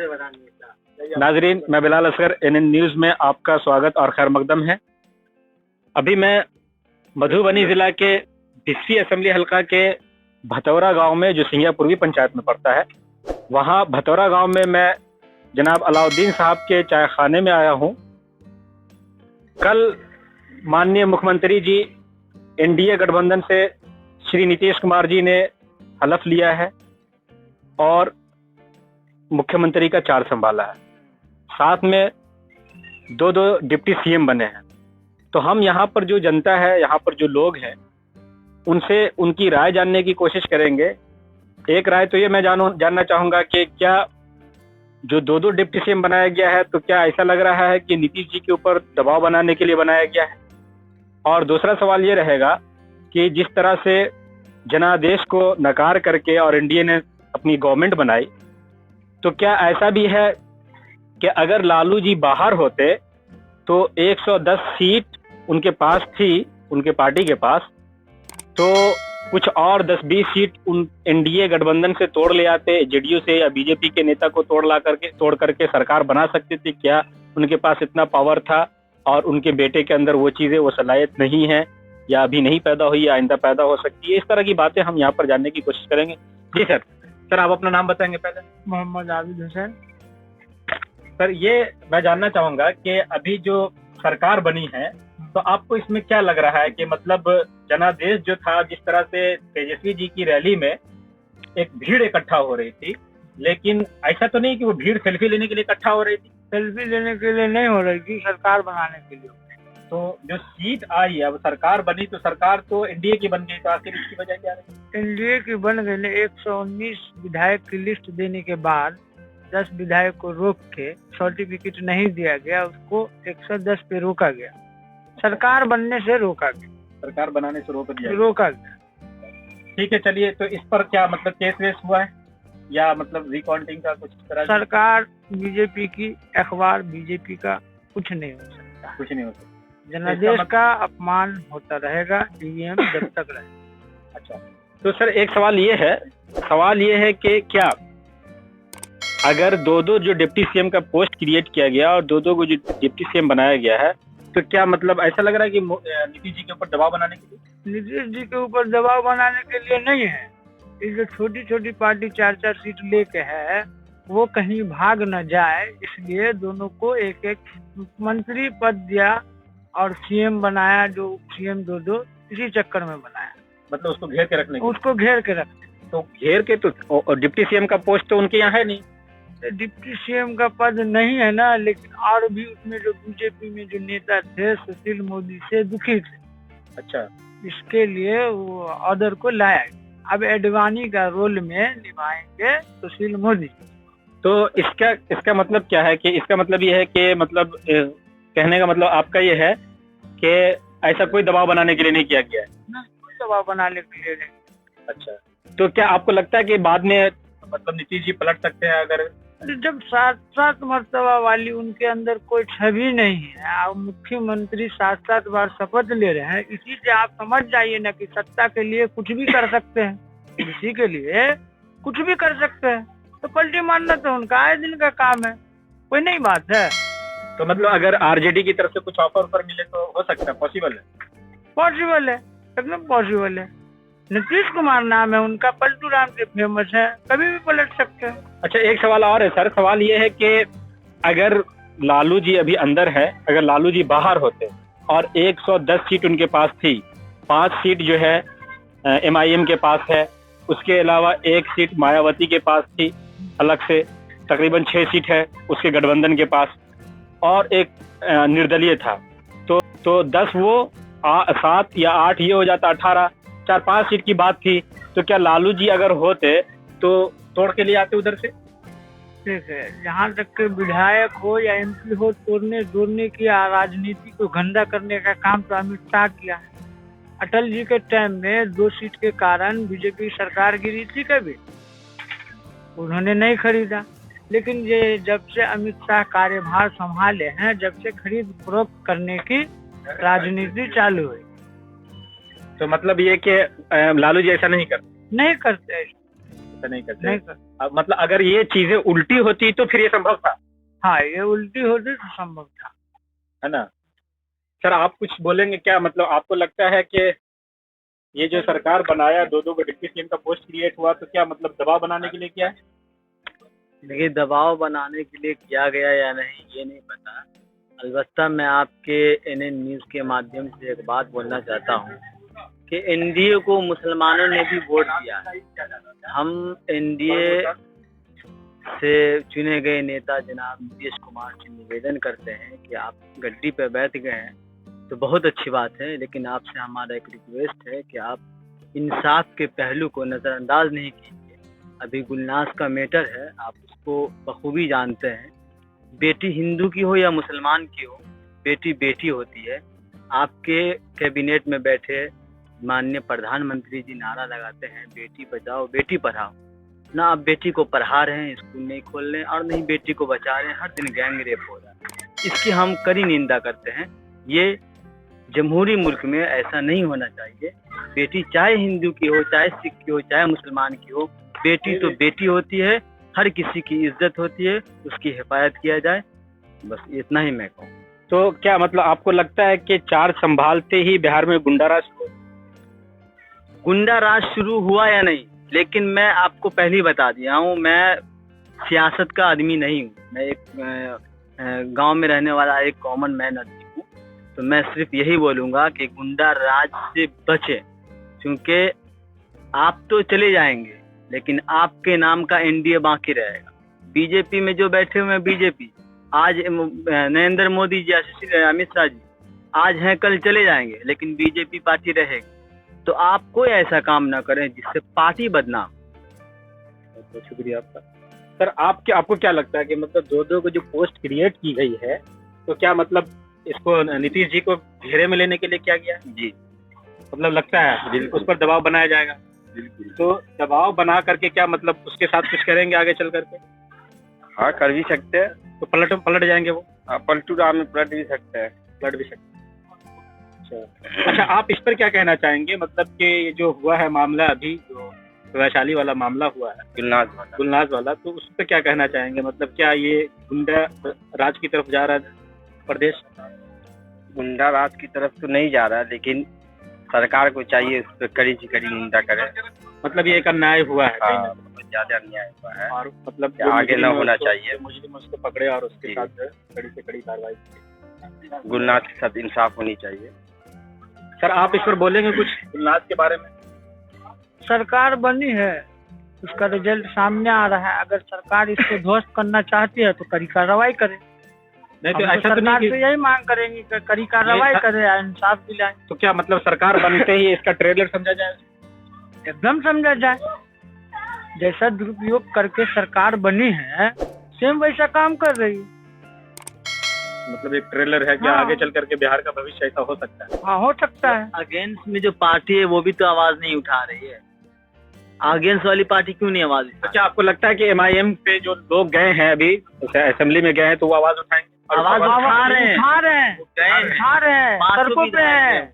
नाजरीन, मैं Bilal Asghar NN news में आपका स्वागत और खैर मकदम है। अभी मैं मधुबनी जिला के 20वीं असेंबली हल्का के भतौरा गांव में, जो सिंघिया पूर्वी पंचायत में पड़ता है, वहां भतौरा गांव में मैं जनाब अलाउद्दीन साहब के चाय खाने में आया हूं। कल माननीय मुख्यमंत्री जी NDA गठबंधन से श्री नीतीश कुमार जी ने हलफ लिया है और मुख्यमंत्री का चार्ज संभाला है। साथ में दो डिप्टी CM बने हैं। तो हम यहाँ पर जो जनता है, यहाँ पर जो लोग हैं, उनसे उनकी राय जानने की कोशिश करेंगे। एक राय तो ये मैं जानना चाहूंगा कि क्या जो दो डिप्टी CM बनाया गया है, तो क्या ऐसा लग रहा है कि नीतीश जी के ऊपर दबाव बनाने के लिए बनाया गया है? और दूसरा सवाल ये रहेगा कि जिस तरह से जनादेश को नकार करके और NDA ने अपनी गवर्नमेंट बनाई, तो क्या ऐसा भी है कि अगर लालू जी बाहर होते तो 110 सीट उनके पास थी, उनके पार्टी के पास, तो कुछ और 10-20 सीट उन NDA गठबंधन से तोड़ ले आते, JDU से या BJP के नेता को तोड़ करके सरकार बना सकते थे? क्या उनके पास इतना पावर था और उनके बेटे के अंदर वो चीजें, वो सलाहियत नहीं है, या अभी नहीं पैदा हुई, या आइंदा पैदा हो सकती है? इस तरह की बातें हम यहाँ पर जानने की कोशिश करेंगे। जी सर, आप अपना नाम बताएंगे पहले? मोहम्मद आबिद हुसैन। सर, ये मैं जानना चाहूंगा कि अभी जो सरकार बनी है, तो आपको इसमें क्या लग रहा है कि मतलब जनादेश जो था, जिस तरह से तेजस्वी जी की रैली में एक भीड़ इकट्ठा हो रही थी, लेकिन ऐसा तो नहीं कि वो भीड़ सेल्फी लेने के लिए इकट्ठा हो रही थी? सेल्फी लेने के लिए नहीं हो रही थी, सरकार बनाने के लिए। तो जो सीट आई, अब सरकार बनी, तो सरकार तो NDA की बन गई, तो आखिर इसकी वजह क्या रही? NDA की बन गई। 119 विधायक की लिस्ट देने के बाद 10 विधायक को रोक के सर्टिफिकेट नहीं दिया गया, उसको 110 पे रोका गया। सरकार बनने से रोका गया, सरकार बनाने से रोका गया। ठीक है, चलिए, तो इस पर क्या मतलब केस वेस हुआ है या मतलब रिकाउंटिंग का कुछ तरह? सरकार BJP की, अखबार BJP का, कुछ नहीं हो सकता, कुछ नहीं हो सकता। जनादेश का अपमान होता रहेगा EVM जब तक रहे। अच्छा, तो सर एक सवाल ये है कि क्या अगर दो जो डिप्टी CM का पोस्ट क्रिएट किया गया और दो को जो डिप्टी CM बनाया गया है, तो क्या मतलब ऐसा लग रहा है कि नीतीश जी के ऊपर दबाव बनाने के लिए? नीतीश जी के ऊपर दबाव बनाने के लिए नहीं है। ये जो छोटी पार्टी 4-4 सीट लेके है, वो कहीं भाग न जाए, इसलिए दोनों को एक मंत्री पद दिया और CM बनाया। जो CM दो इसी चक्कर में बनाया, मतलब उसको घेर के रखने। उसको घेर के रखने। तो घेर के तो डिप्टी CM का पोस्ट तो उनके यहाँ है नहीं। डिप्टी CM का पद नहीं है ना, लेकिन और भी उसमें जो BJP में जो नेता थे, सुशील मोदी से दुखी थे। अच्छा, इसके लिए वो ऑर्डर को लाया। अब एडवाणी का रोल में निभाएंगे सुशील मोदी। तो इसका मतलब क्या है? कि इसका मतलब ये है कि मतलब कहने का मतलब आपका ये है कि ऐसा कोई दबाव बनाने के लिए नहीं किया गया है? नहीं, कोई दबाव बनाने के लिए नहीं। अच्छा, तो क्या आपको लगता है कि बाद में मतलब नीतीश जी पलट सकते हैं? अगर जब 7 मर्तबा वाली उनके अंदर कोई छवि नहीं है, आप मुख्यमंत्री 7 बार शपथ ले रहे हैं, इसी से आप समझ जाइए ना कि सत्ता के लिए कुछ भी कर सकते हैं, इसी के लिए कुछ भी कर सकते हैं। तो पलटी मारना तो उनका आए दिन का काम है, कोई नई बात है। तो मतलब अगर RJD की तरफ से कुछ ऑफर मिले तो हो सकता है? पॉसिबल है, एकदम पॉसिबल है। नीतीश कुमार नाम है उनका, पलटू राम के फेमस है, कभी भी पलट सकते हैं। अच्छा, एक सवाल और है सर। सवाल ये है कि अगर लालू जी अभी अंदर है, अगर लालू जी बाहर होते और 110 सीट उनके पास थी, 5 सीट जो है MIM के पास है, उसके अलावा 1 सीट मायावती के पास थी अलग से, तकरीबन 6 सीट है उसके गठबंधन के पास, और एक निर्दलीय था, तो 10 वो 7 या 8 ये हो जाता 18, 4-5 सीट की बात थी। तो क्या लालू जी अगर होते तो तोड़ के लिए आते उधर से? ठीक है, जहाँ तक के विधायक हो या MP हो, तोड़ने की राजनीति को गंदा करने का काम तो अमित शाह किया है। अटल जी के टाइम में 2 सीट के कारण BJP सरकार गिरी थी, कभी उन्होंने नहीं खरीदा। लेकिन ये जब से अमित शाह कार्यभार संभाले हैं, जब से खरीद फरोख्त करने की राजनीति चालू हुई। तो मतलब ये कि लालू जी ऐसा नहीं करते? नहीं करते। ऐसा नहीं करते। नहीं कर। मतलब अगर ये चीजें उल्टी होती तो फिर ये संभव था, हाँ, ये उल्टी होती तो संभव था। है ना। सर आप कुछ बोलेंगे क्या, मतलब आपको लगता है कि ये जो सरकार बनाया, दो को डिप्टी सीएम का पोस्ट क्रिएट हुआ, तो क्या मतलब दबाव बनाने के लिए किया है? देखिए, दबाव बनाने के लिए किया गया या नहीं ये नहीं पता। अलबत्ता मैं आपके एनएन न्यूज़ के माध्यम से एक बात बोलना चाहता हूँ कि एनडीए को मुसलमानों ने भी वोट दिया है। हम एनडीए से चुने गए नेता जनाब नीतीश कुमार से निवेदन करते हैं कि आप गद्दी पे बैठ गए हैं तो बहुत अच्छी बात है, लेकिन आपसे हमारा एक रिक्वेस्ट है कि आप इंसाफ के पहलू को नज़रअंदाज नहीं कीजिए। अभी गुलनाज का मैटर है, आप उसको बखूबी जानते हैं। बेटी हिंदू की हो या मुसलमान की हो, बेटी बेटी होती है। आपके कैबिनेट में बैठे माननीय प्रधानमंत्री जी नारा लगाते हैं बेटी बचाओ बेटी पढ़ाओ, ना आप बेटी को पढ़ा रहे हैं, स्कूल नहीं खोल रहे हैं, और नहीं बेटी को बचा रहे हैं। हर दिन गैंग रेप हो रहा है, इसकी हम कड़ी निंदा करते हैं। ये जमहूरी मुल्क में ऐसा नहीं होना चाहिए। बेटी चाहे हिंदू की हो, चाहे सिख की हो, चाहे मुसलमान की हो, बेटी तो बेटी होती है। हर किसी की इज्जत होती है, उसकी हिफाजत किया जाए, बस इतना ही मैं कहूँ। तो क्या मतलब आपको लगता है कि चार्ज संभालते ही बिहार में गुंडा राज शुरू हुआ या नहीं, लेकिन मैं आपको पहले ही बता दिया हूँ, मैं सियासत का आदमी नहीं हूँ। मैं एक गांव में रहने वाला एक कॉमन मैन आदमी हूँ। तो मैं सिर्फ यही बोलूँगा कि गुंडा राज से बचे, क्योंकि आप तो चले जाएंगे लेकिन आपके नाम का एनडीए बाकी रहेगा। बीजेपी में जो बैठे हुए हैं, बीजेपी आज नरेंद्र मोदी जी, अमित शाह जी आज हैं, कल चले जाएंगे, लेकिन बीजेपी पार्टी रहेगी। तो आप कोई ऐसा काम ना करें जिससे पार्टी बदनाम। बहुत शुक्रिया आपका। सर आपको क्या लगता है कि मतलब दो को जो पोस्ट क्रिएट की गई है, तो क्या मतलब इसको नीतीश जी को घेरे में लेने के लिए किया गया है? जी, मतलब लगता है उस पर दबाव बनाया जाएगा। बिल्कुल। तो दबाव बना करके क्या मतलब उसके साथ कुछ करेंगे आगे चल करके? हाँ, कर भी सकते हैं। तो पलट जाएंगे वो? हाँ, पलटू राम में पलट भी सकते हैं। पलट भी सकते हैं। अच्छा, आप इस पर क्या कहना चाहेंगे, मतलब कि जो हुआ है मामला, अभी जो वैशाली वाला मामला हुआ है, गुलनाज वाला, तो उस पर क्या कहना चाहेंगे? मतलब क्या ये गुंडा राज की तरफ जा रहा है प्रदेश? गुंडा राज की तरफ तो नहीं जा रहा, लेकिन सरकार को चाहिए उस पर कड़ी से कड़ी निंदा करे। मतलब ये एक अन्याय हुआ है, हाँ, ज्यादा अन्याय हुआ है, और मतलब आगे न होना चाहिए। मुजरिम उसको पकड़े और उसके साथ कड़ी से कड़ी कार्रवाई की। गुलनाज के साथ इंसाफ होनी चाहिए। सर आप इस पर बोलेंगे कुछ गुलनाज के बारे में? सरकार बनी है, उसका रिजल्ट सामने आ रहा है। अगर सरकार इसको ध्वस्त करना चाहती है तो कड़ी कार्रवाई करे। नहीं तो हम ऐसा तो सरकार नहीं से यही मांग करेंगे कि कड़ी कार्रवाई करे, इंसाफ दिलाए। तो क्या मतलब सरकार बनते ही इसका ट्रेलर समझा जाए? एकदम समझा जाए, जैसा दुरुपयोग करके सरकार बनी है सेम वैसा काम कर रही है। मतलब एक ट्रेलर है, क्या हाँ। आगे चल करके बिहार का भविष्य ऐसा हो सकता है? हाँ, हो सकता है। अगेंस्ट में जो पार्टी है वो भी तो आवाज नहीं उठा रही है। अगेंस्ट वाली पार्टी क्यों नहीं आवाज तो क्या आपको लगता है कि एमआईएम पे जो लोग गए हैं अभी असेंबली में गए हैं, तो वो आवाज उठाएंगे? आवाज उठा रहे हैं, उठा रहे हैं, गए हैं, उठा रहे हैं, 500 सड़कों पे हैं,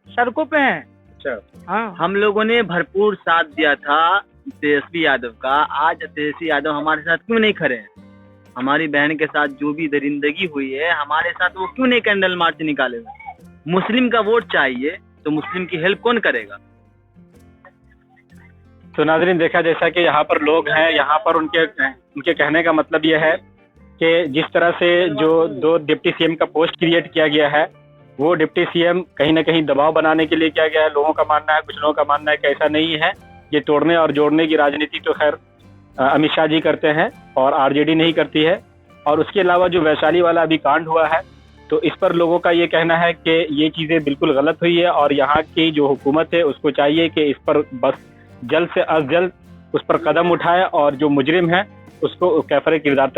सड़कों पे हैं। अच्छा, हाँ, हम लोगों ने भरपूर साथ दिया था तेजस्वी यादव का। आज तेजस्वी यादव हमारे साथ क्यों नहीं खड़े हैं? हमारी बहन के साथ जो भी दरिंदगी हुई है हमारे साथ, वो क्यों नहीं कैंडल मार्च निकाले हुए? मुस्लिम का वोट चाहिए तो मुस्लिम की हेल्प कौन करेगा? तो नाजरीन, देखा जैसा कि यहाँ पर लोग हैं, यहाँ पर उनके कहने का मतलब ये है कि जिस तरह से जो दो डिप्टी सीएम का पोस्ट क्रिएट किया गया है, वो डिप्टी सीएम कहीं ना कहीं दबाव बनाने के लिए किया गया है। लोगों का मानना है, कुछ लोगों का मानना है कि ऐसा नहीं है। ये तोड़ने और जोड़ने की राजनीति तो खैर अमित शाह जी करते हैं और आरजेडी नहीं करती है। और उसके अलावा जो वैशाली वाला अभी कांड हुआ है, तो इस पर लोगों का ये कहना है कि ये चीज़ें बिल्कुल गलत हुई है और यहाँ की जो हुकूमत है उसको चाहिए कि इस पर बस जल्द से जल्द उस पर कदम उठाए और जो मुजरिम है उसको कैफरे किरदार